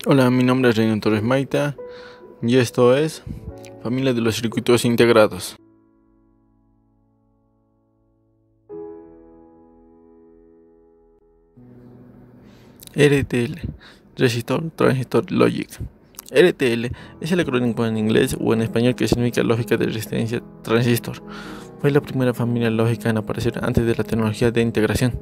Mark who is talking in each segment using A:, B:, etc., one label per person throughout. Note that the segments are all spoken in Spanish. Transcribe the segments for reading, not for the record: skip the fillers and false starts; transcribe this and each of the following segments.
A: Hola, mi nombre es Reino Torres Maita y esto es Familia de los Circuitos Integrados. RTL, Resistor Transistor Logic. RTL es el acrónimo en inglés o en español que significa lógica de resistencia transistor. Fue la primera familia lógica en aparecer antes de la tecnología de integración.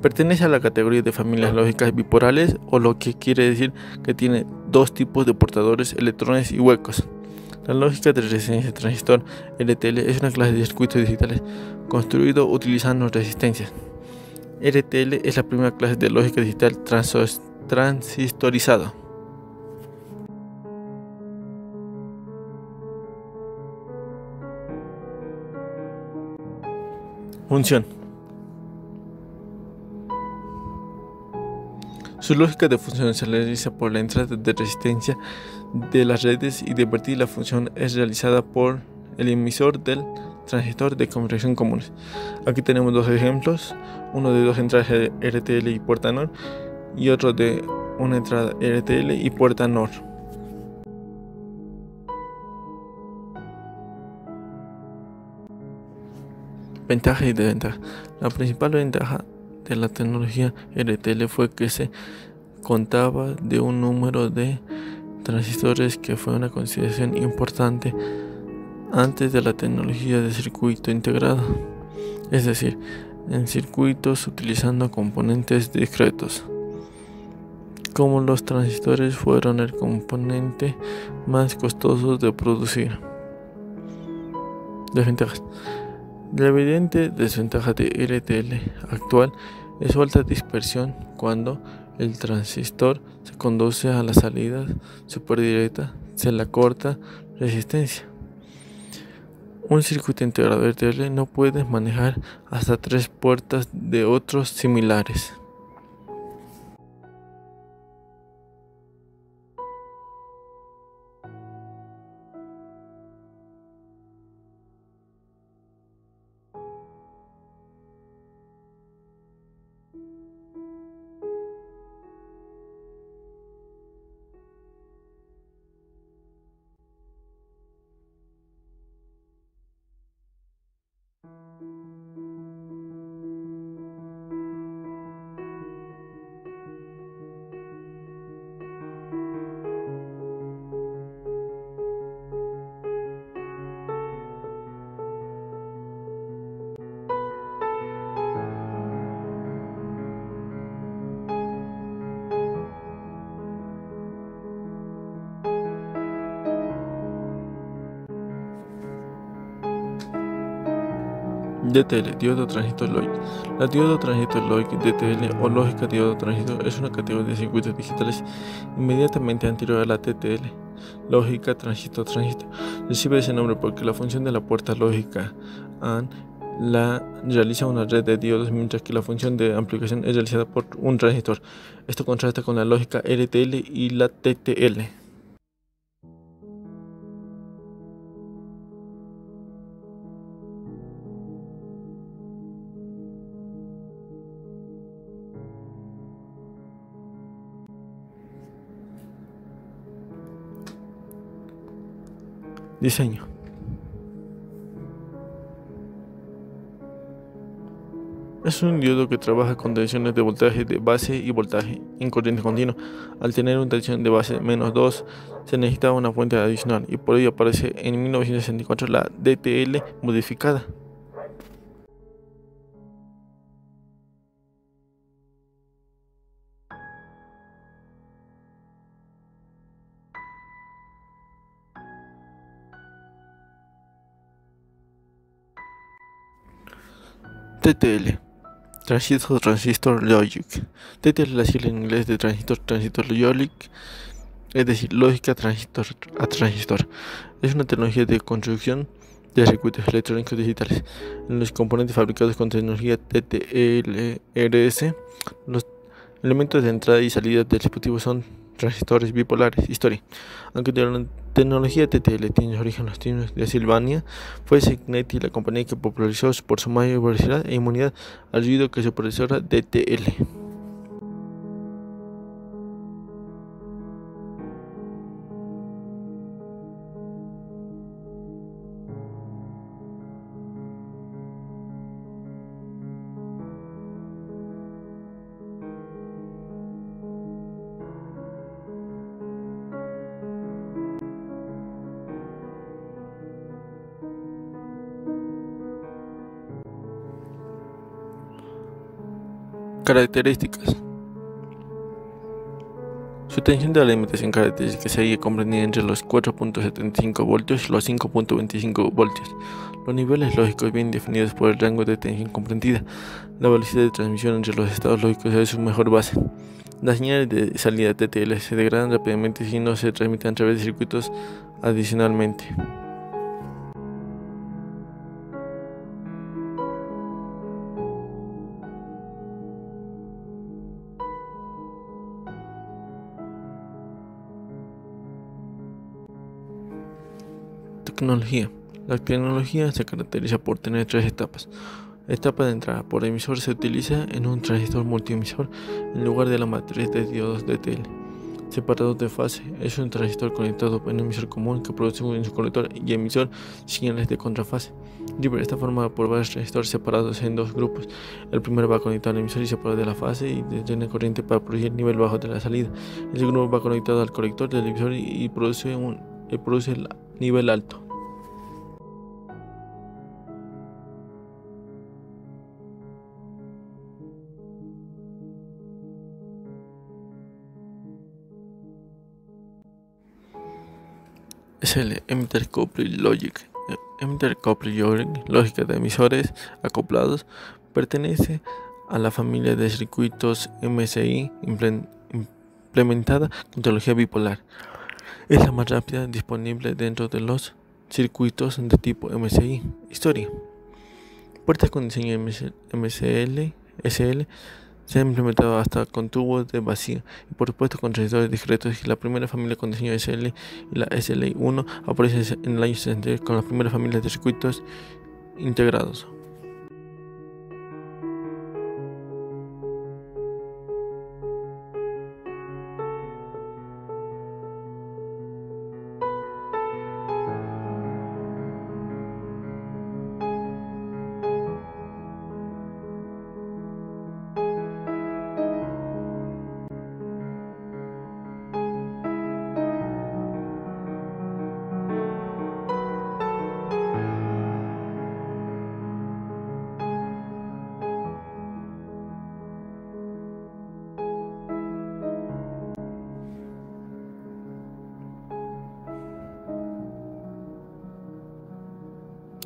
A: Pertenece a la categoría de familias lógicas bipolares, o lo que quiere decir que tiene dos tipos de portadores, electrones y huecos. La lógica de resistencia transistor RTL es una clase de circuitos digitales construido utilizando resistencias. RTL es la primera clase de lógica digital transistorizado. Función. Su lógica de función se realiza por la entrada de resistencia de las redes y de invertir la función es realizada por el emisor del transistor de configuración comunes. Aquí tenemos dos ejemplos, uno de dos entradas RTL y puerta NOR y otro de una entrada RTL y puerta NOR. Ventajas y desventajas. La principal ventaja de la tecnología RTL fue que se contaba de un número de transistores que fue una consideración importante antes de la tecnología de circuito integrado, es decir, en circuitos utilizando componentes discretos. Como los transistores fueron el componente más costoso de producir. Desventajas. La evidente desventaja de RTL actual es su alta dispersión cuando el transistor se conduce a la salida superdirecta, se la corta resistencia. Un circuito integrado RTL no puede manejar hasta 3 puertas de otros similares. DTL, diodo transistor logic. La diodo transistor logic DTL o lógica diodo transistor es una categoría de circuitos digitales inmediatamente anterior a la TTL, lógica transistor transistor. Recibe ese nombre porque la función de la puerta lógica AND la realiza una red de diodos, mientras que la función de amplificación es realizada por un transistor. Esto contrasta con la lógica RTL y la TTL. Diseño. Es un diodo que trabaja con tensiones de voltaje de base y voltaje en corriente continua. Al tener una tensión de base -2, se necesitaba una fuente adicional y por ello aparece en 1964 la DTL modificada. TTL, Transistor Logic. TTL es la sigla en inglés de Transistor Logic, es decir, lógica transistor a transistor. Es una tecnología de construcción de circuitos electrónicos digitales. En los componentes fabricados con tecnología TTL-RS, los elementos de entrada y salida del dispositivo son transistores bipolares. Historia. Aunque la tecnología TTL tiene origen en los tiempos de Sylvania, fue Signetti la compañía que popularizó por su mayor velocidad e inmunidad al ruido que su predecesora DTL. Características. Su tensión de alimentación característica sería comprendida entre los 4.75 voltios y los 5.25 voltios. Los niveles lógicos bien definidos por el rango de tensión comprendida. La velocidad de transmisión entre los estados lógicos es su mejor base. Las señales de salida TTL se degradan rápidamente si no se transmiten a través de circuitos adicionalmente. Tecnología. La tecnología se caracteriza por tener tres etapas. Etapa de entrada por emisor se utiliza en un transistor multiemisor en lugar de la matriz de diodos DTL. Separador de fase es un transistor conectado a un emisor común que produce en su colector y emisor señales de contrafase. Driver está formado por varios transistores separados en dos grupos. El primero va conectado al emisor y separado de la fase y tiene corriente para producir el nivel bajo de la salida. El segundo va conectado al colector del emisor y produce el nivel alto. SL Emitter Coupled Logic. Emitter Coupled Logic, lógica de emisores acoplados, pertenece a la familia de circuitos MSI implementada con tecnología bipolar. Es la más rápida disponible dentro de los circuitos de tipo MSI. Historia. Puertas con diseño SL se han implementado hasta con tubos de vacío y por supuesto con transistores discretos. La primera familia con diseño SL y la SLI1 aparece en el año 60 con las primeras familias de circuitos integrados.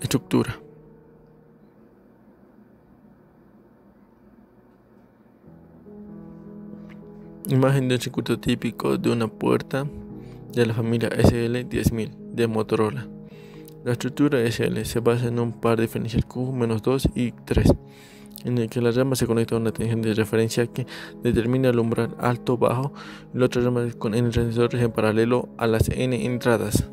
A: Estructura. Imagen de un circuito típico de una puerta de la familia SL10000 de Motorola. La estructura SL se basa en un par diferencial Q-2 y 3, en el que la rama se conecta a una tensión de referencia que determina el umbral alto-bajo y la otra rama con N transistores en paralelo a las N entradas.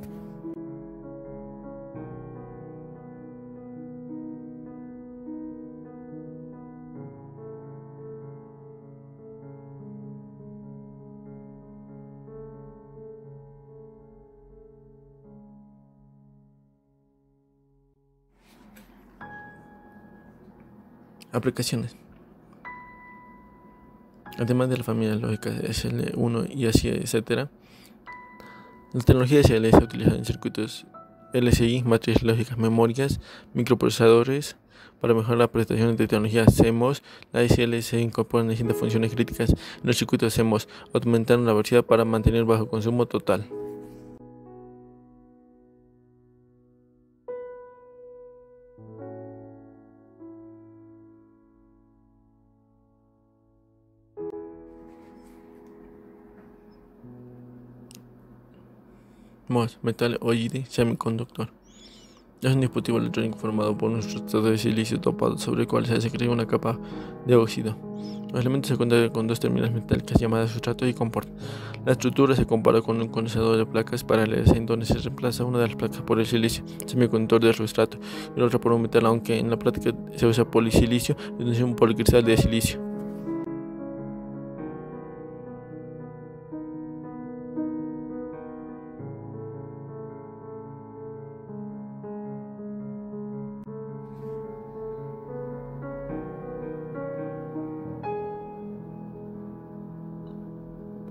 A: Aplicaciones. Además de la familia lógica SL1 y así etc., la tecnología SL se utiliza en circuitos LSI, matrices lógicas, memorias, microprocesadores. Para mejorar las prestaciones de tecnología CMOS, la SL se incorpora en distintas funciones críticas en los circuitos CMOS, aumentando la velocidad para mantener bajo consumo total. MOS, metal OID, semiconductor. Es un dispositivo electrónico formado por un sustrato de silicio topado sobre el cual se secreta una capa de óxido. Los elementos se cuentan con dos terminales metálicas llamadas sustrato y comporta. La estructura se compara con un condensador de placas paralelas en donde se reemplaza una de las placas por el silicio, semiconductor del sustrato, y la otra por un metal, aunque en la práctica se usa polisilicio, es decir, un policristal de silicio.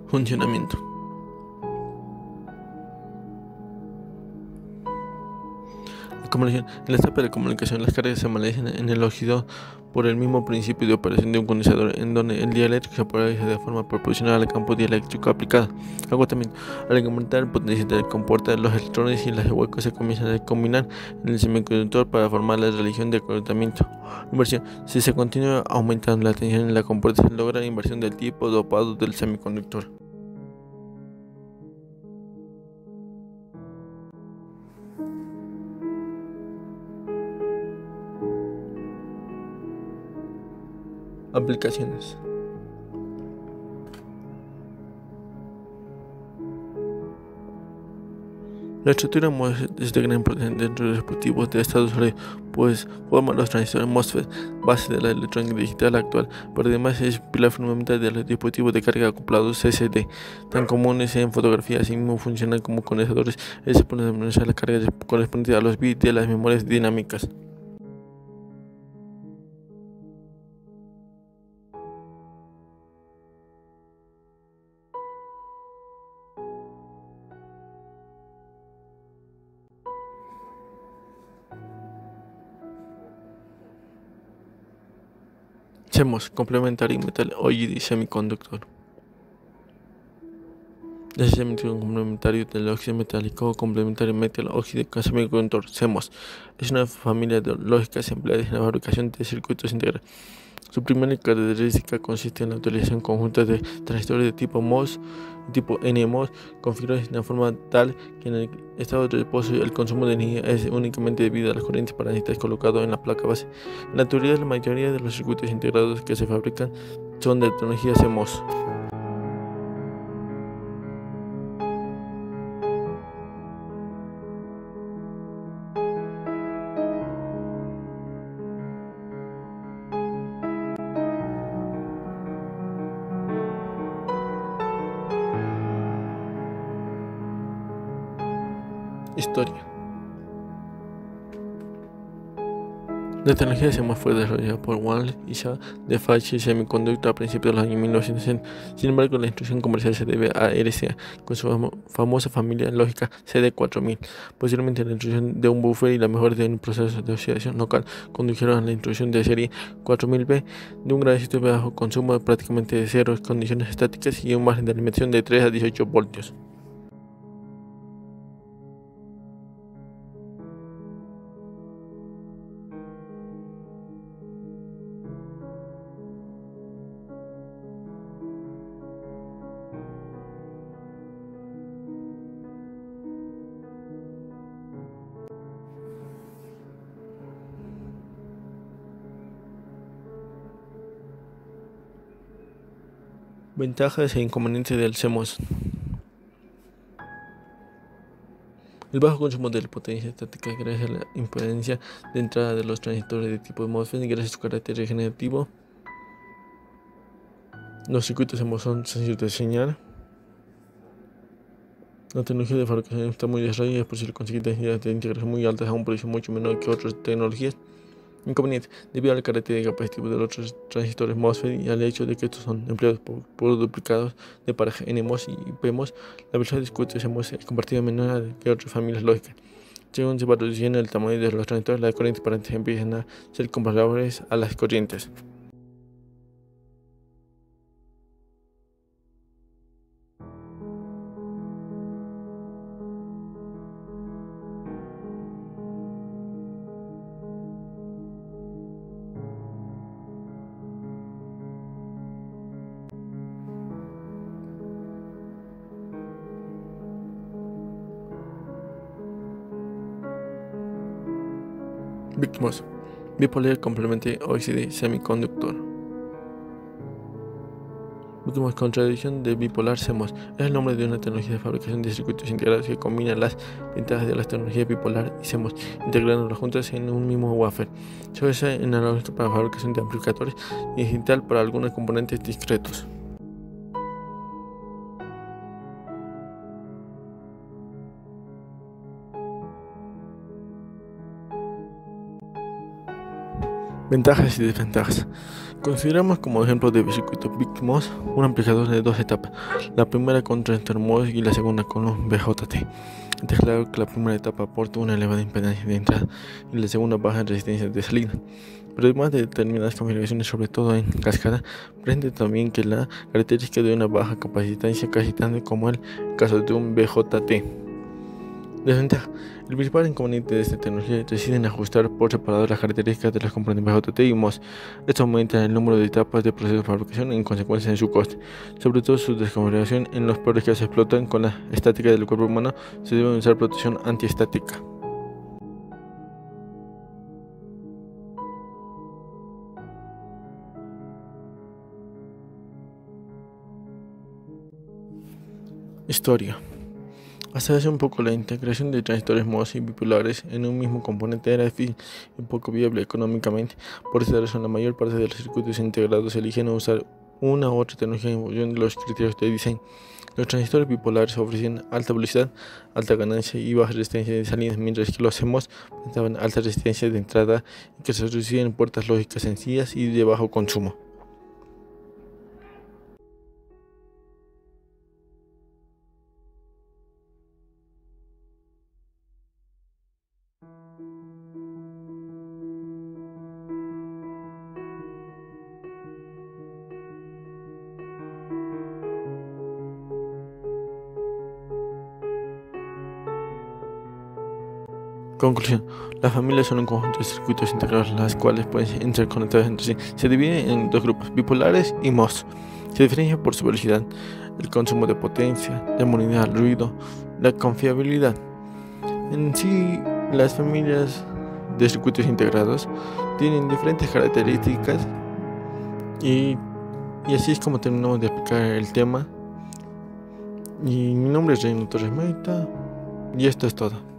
A: Funcionamiento. En la etapa de comunicación, las cargas se amalgam en el óxido por el mismo principio de operación de un condensador, en donde el dieléctrico se polariza de forma proporcional al campo dieléctrico aplicado. Agotamiento. Al aumentar el potencial comporta, los electrones y los huecos se comienzan a combinar en el semiconductor para formar la región de agotamiento. Inversión. Si se continúa aumentando la tensión en la compuerta, se logra la inversión del tipo dopado del semiconductor. Aplicaciones. La estructura MOSFET es de gran importancia dentro de los dispositivos de estado sólido, pues forma los transistores MOSFET, base de la electrónica digital actual, pero además es pilar fundamental de los dispositivos de carga acoplados CCD, tan comunes en fotografía. Asimismo funcionan como condensadores, se pueden administrar la carga correspondiente a los bits de las memorias dinámicas. CMOS, Complementary Metal Oxide Semiconductor. Es el complementario del óxido metálico o complementario metal oxide semiconductor CMOS. Es una familia de lógicas empleadas en la fabricación de circuitos integrales. Su primera característica consiste en la utilización conjunta de transistores de tipo MOS y tipo NMOS configurados de una forma tal que en el estado de reposo el consumo de energía es únicamente debido a las corrientes parasitas colocadas en la placa base. En la actualidad, la mayoría de los circuitos integrados que se fabrican son de tecnología CMOS. Historia. La tecnología CMOS fue desarrollada por Wang y Xia de Faichi Semiconductor a principios de los años 1960. Sin embargo, la instrucción comercial se debe a RCA con su famosa familia lógica CD4000. Posteriormente, la introducción de un buffer y la mejora de un proceso de oxidación local condujeron a la introducción de serie 4000B de un gradiente de bajo consumo prácticamente de cero, condiciones estáticas y un margen de alimentación de 3 a 18 voltios. Ventajas e inconvenientes del CMOS. El bajo consumo de potencia estática gracias a la impedancia de entrada de los transistores de tipo MOSFET y gracias a su carácter regenerativo. Los circuitos CMOS son sencillos de diseñar. La tecnología de fabricación está muy desarrollada y es posible conseguir densidades de integración muy altas a un precio mucho menor que otras tecnologías. Inconveniente. Debido al carácter de capacitivo de los transistores MOSFET y al hecho de que estos son empleados por duplicados de pareja NMOS y PMOS, la velocidad de circuitos CMOS es comparativamente menor que otras familias lógicas. Según se va reduciendo el tamaño de los transistores, las corrientes parentes empiezan a ser comparables a las corrientes. BICMOS, Bipolar Complementary Oxide Semiconductor. BICMOS, contradicción de bipolar CMOS, es el nombre de una tecnología de fabricación de circuitos integrados que combina las ventajas de las tecnologías bipolar y CMOS, integrándolas juntas en un mismo wafer. Se usa en analógica para fabricación de amplificadores y digital para algunos componentes discretos. Ventajas y desventajas. Consideramos como ejemplo de circuito BICMOS un amplificador de dos etapas, la primera con transistor MOS y la segunda con un BJT. Está claro que la primera etapa aporta una elevada impedancia de entrada y la segunda baja resistencia de salida. Pero además de determinadas configuraciones, sobre todo en cascada, presenta también que la característica de una baja capacitancia casi tan como el caso de un BJT. Desventaja. El principal inconveniente de esta tecnología reside en ajustar por separado las características de los componentes BJT y MOS. Esto aumenta el número de etapas de proceso de fabricación y en consecuencia en su coste. Sobre todo su desconfiguración en los peores que se explotan con la estática del cuerpo humano, se debe usar protección antiestática. Historia. Hasta hace un poco la integración de transistores MOS y bipolares en un mismo componente era difícil y poco viable económicamente. Por esta razón, la mayor parte de los circuitos integrados eligen usar una u otra tecnología en función de los criterios de diseño. Los transistores bipolares ofrecían alta velocidad, alta ganancia y baja resistencia de salida, mientras que los CMOS presentaban alta resistencia de entrada y que se reducían en puertas lógicas sencillas y de bajo consumo. Conclusión. Las familias son un conjunto de circuitos integrados las cuales pueden ser interconectados entre sí. Se dividen en dos grupos, bipolares y MOS. Se diferencian por su velocidad, el consumo de potencia, la inmunidad al ruido, la confiabilidad. En sí, las familias de circuitos integrados tienen diferentes características y, y así es como terminamos de explicar el tema. Y mi nombre es Reino Torres Meita y esto es todo.